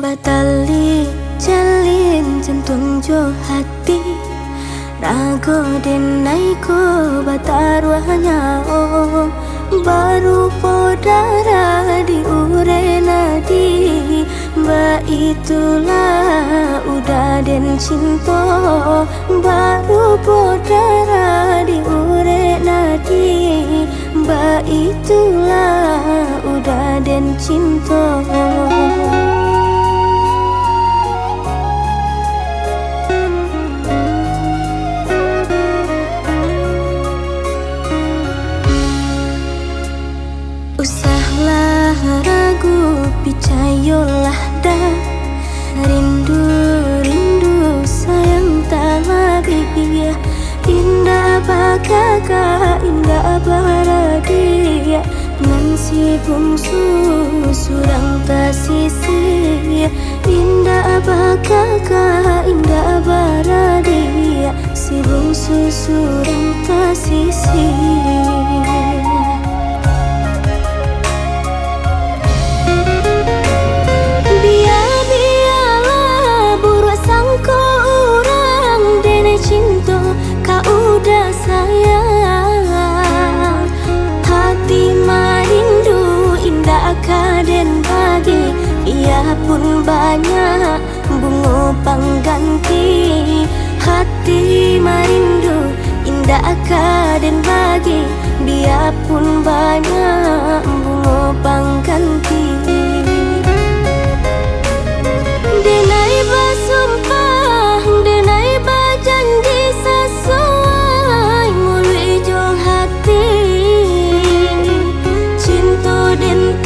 Batali jalin jantung jo hati Rago denai ko bataruahnya om Baru podara di urena di Ba itulah udah den cinta Baru podara di urena di Ba itulah udah den cinta Usahlah ragu picayolah dah Rindu sayang tak lagi Indah bakaka indah baradia Nan si bungsu surang tasisi Indah bakaka indah baradia Si bungsu surang tasisi Kaden bagi ia pun banyak bunga pengganti hati marindu indah kaden bagi dia pun banyak bunga pengganti denai basumpah denai bajanji sesuai mulai jong hati cinta den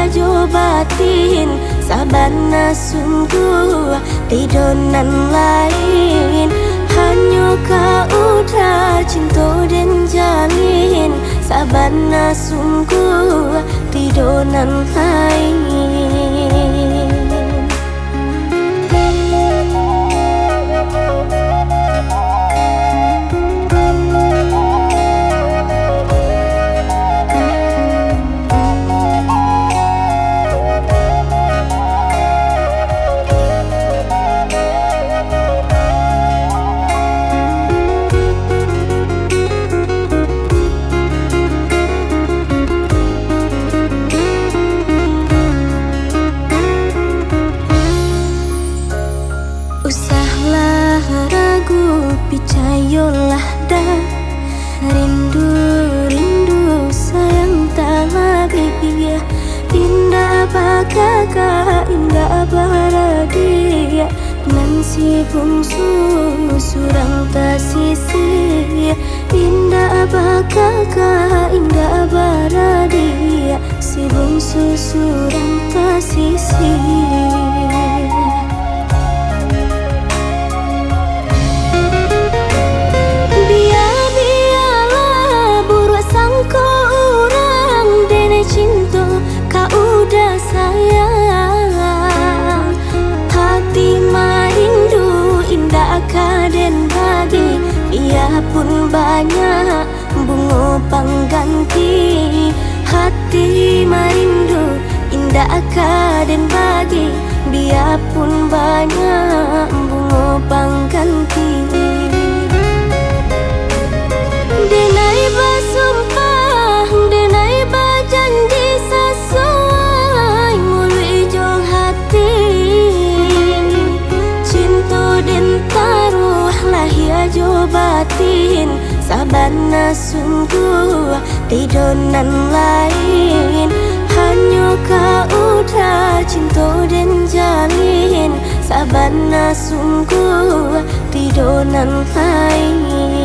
jo batin sabana sungguh tidonan lain hanya kau udah cinta dan jalin sabana sungguh tidonan lain Usahlah ragu picayolah dah Rindu sayang tak lagi Indah bakaka indah baradia Nan si bungsu surang tasisi Indah bakaka indah baradia Si bungsu surang tasisi Kaden bagi ia pun banyak bunga pengganti hati marindu indah kaden bagi dia pun banyak bunga pengganti denai basumpah denai bajanji sesuai mulai jong hati cinta den jo batin sabana sungguh tidonan lain hanya kau udah cinta dan jalin sabana sungguh tidonan lain